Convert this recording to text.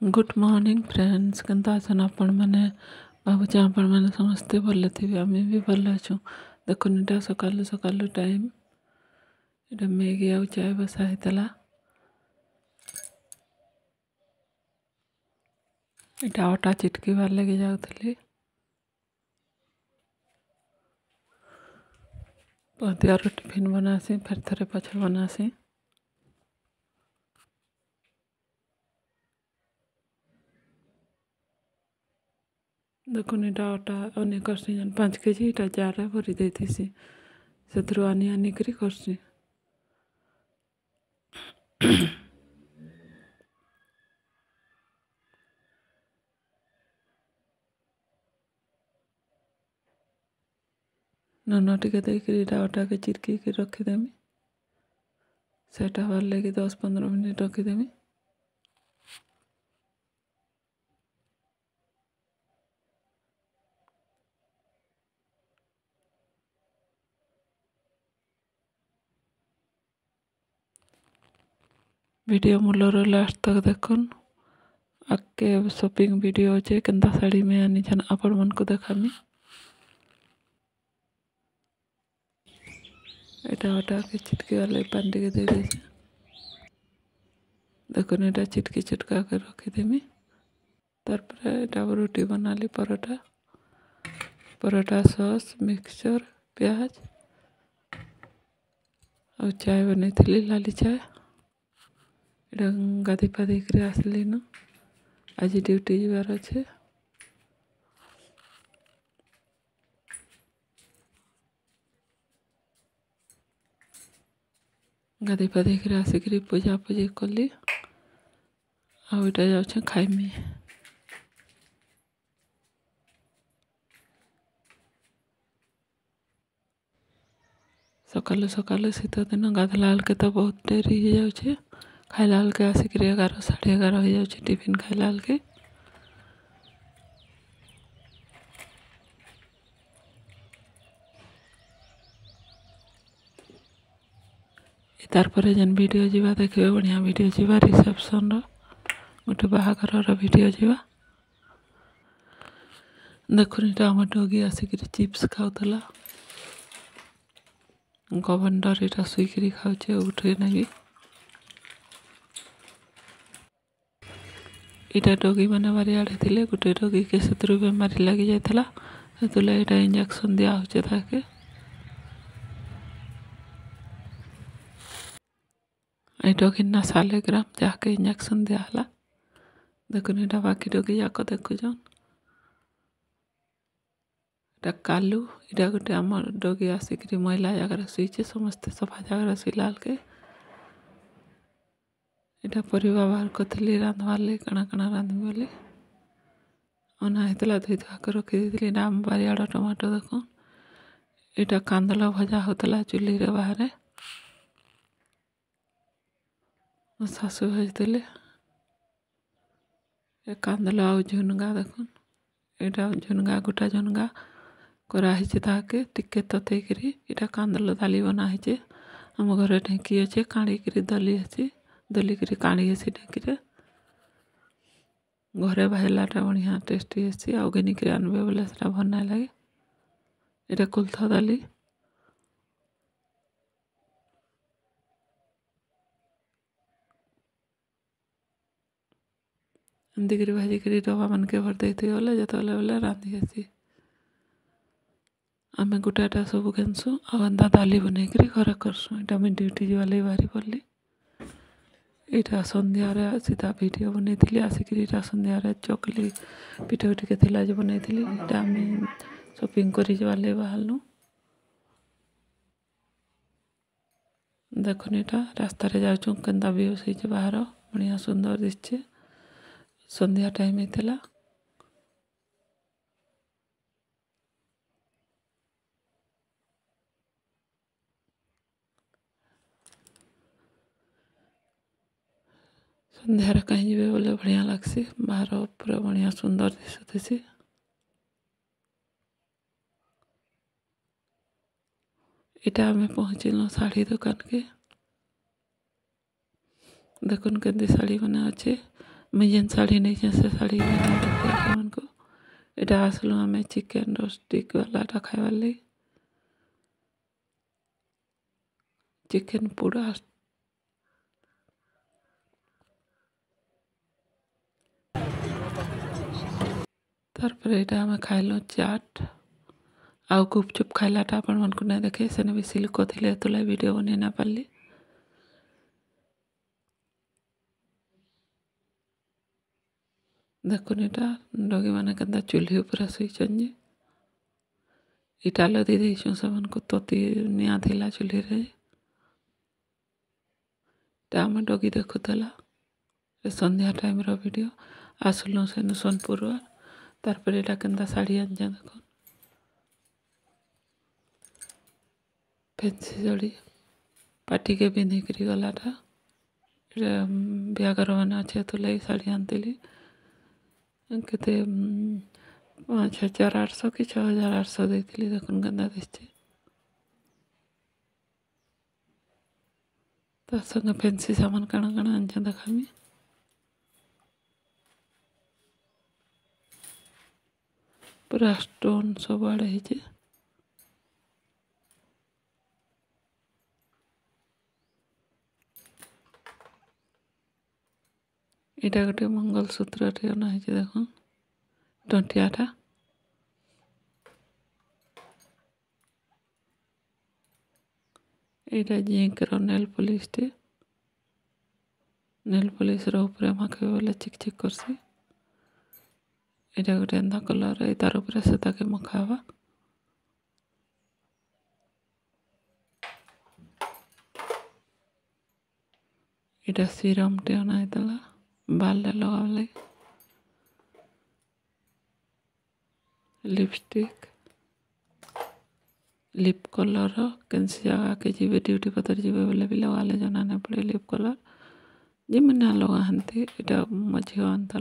good morning friends केन्ता अछन आपण मैंने भावुचे आपण मैंने समस्ते भल थे आम भी भल अच्छु देखुन इटा सकालू सकालू टाइम इटा मैगी आउ चाय बसा होता इटा अटा चिटकी बार लगे जाऊली पहतियार टिफिन बनासी फिर थे पछे बनासी देखुन इटा अटा अने करसी 5 केजी इटा जार भरी देती से आनी आनी करी करसी नन टिके देकर इटा अटा के चिरकी के रखीदेमी सेट हबार लगे 10-15 मिनट रखीदेमी वीडियो मूलर लास्ट तक देखुन आगे शॉपिंग वीडियो अच्छे केन्ता साड़ी में आनी छन आपण मन को देखामी एटा अटा के चिटकी वाले पानी टिके दे दीजिए देखुन एटा चिटकी चिटका कर रखीदेमी तारपर एटा रोटी बना ली परोटा सॉस मिक्सचर प्याज और चाय बनी थी लाली चाय एटा गाधी पाधी कर आसली न आज ड्यूटी जीवार अच्छे गाधी पाधी कर आसिक पूजा पूजी कली आईटा जाऊँ खाइमी सकालू सकालू शीत दिन गाधला के तो बहुत डेरी हो जाऊे खाइला के आसिक 11 साढ़े 11 हो जाऊे टिफिन खाइला के तारपर जेन वीडियो जीवा देखिए बढ़िया वीडियो जीवा रिसेप्शन गोटे बाहागर वीडियो जीवा देखुन इटा आम डगी आसिक चिप्स खाऊला गवर्नर इटा शुईक खाऊे उठे नहीं इटा डगी मैंने बारी आड़े थे गोटे डगी के से बेमारी लगी जाता से इंजेक्शन दिया ताके ये डगी ना सालेग्राम जाके इंजेक्शन दियाला देखुन इटा बाकी डगी जाक देखुन इटा कालू इटा गोटे आम डगी आसिक मैला जगार शुचे समस्ते सफा जगार शुला के इटा परिवा बाहर करी रांधवार लगे कଣା कଣା रांधि बोली अना होता धोई धुआक रखी आम बारियाड़ टमाटो देखुन इटा कांदल भजा होता चुली रे बाहर मो शाशु भाजते कांदल आउ झुनगा देखुन इटा झुनगा गोटा झुनगा कराही ताके टिके ततेकरी इटा कांदल दाली बनाही आम घर ढेंकी अच्छे काणिकी दली अच्छी दलिकी काणी अच्छी ढेंकी घरे भाजलाटा बढ़िया टेस्टी अच्छी आउ घिनिक आनबे बोले से भल ना लगे इटा कुल्थ दाली एमती कर भाजिक डबा मन के भर देती गले जो बोले रांधि आसी आम गोटाटा सब घेनसु आंदा दाली बनई घर करसु इटा मुझे ड्यूटी जावाले बाहरी पड़ी इटा सन्धार सीधा वीडियो बनई थी आसिक इटा सन्धार चकली पिठा टिके आज बनई थी इटा आम शॉपिंग कर बाहरनु देखुन इटा रास्ता जाऊँ केन्ता व्यूज हो बाहर बढ़िया सुंदर दिखे संध्या टाइम होता संध्यार कहीं जी बोले बढ़िया लगसी बाहर पूरा बढ़िया सुंदर दिशुसी इटा आम पहुँचल शाढ़ी दुकान के देखुन के साड़ी मैंने अच्छे मुझे जेन साड़ी नहीं से साड़ी नहीं देखिए अपन को इटा आसलू आम चिकेन रोस्टिक वाला खाए वाली चिकेन पूरा तारपर यहाँ आम खाइलु चाट आउ गुपचुप खाइलाटा आपण मन को नहीं देखे से बेसी लोक थे तुला वीडियो बन ना पार्ली देखुन इटा डगी मैंने के चूल्ही उपरा शुईचन जे इटा लदी देछुं से को तोती निया थिला चूल्ही रे आम डगी देखुला संध्या टाइम रो वीडियो आसलु से सोनपुर तारपर इटा के साड़ी आंजा देखो फैंसी साड़ी पार्टी के पिंधिकी गलाटा बिहाघर मान अच्छे तो लगी साड़ी आनी के 5,800 कि 6,800 देती देखुन गंदा दिखे संगे फैंसी सामान काण काण आंचा देखामी पूरा स्टोन सब आड़े है इटा गोटे मंगलसूत्र अना है देख टंटियाटा यहाँ जिंक नेल पॉलिश टे नेल पॉलिश ऊपर माखे बोले चिक चिक करसी यहाँ गोटे एंदा कलर तार ऊपर से ताके मखावा यहाँ सीरम टे अना है बाल लगा लिपस्टिक लिप कलर कैंसी जगह के जी ड्यूटी पतर जी बोले भी लगा ले जना पड़े लिप कलर जी मैंने लगा यहाँ मझी आनता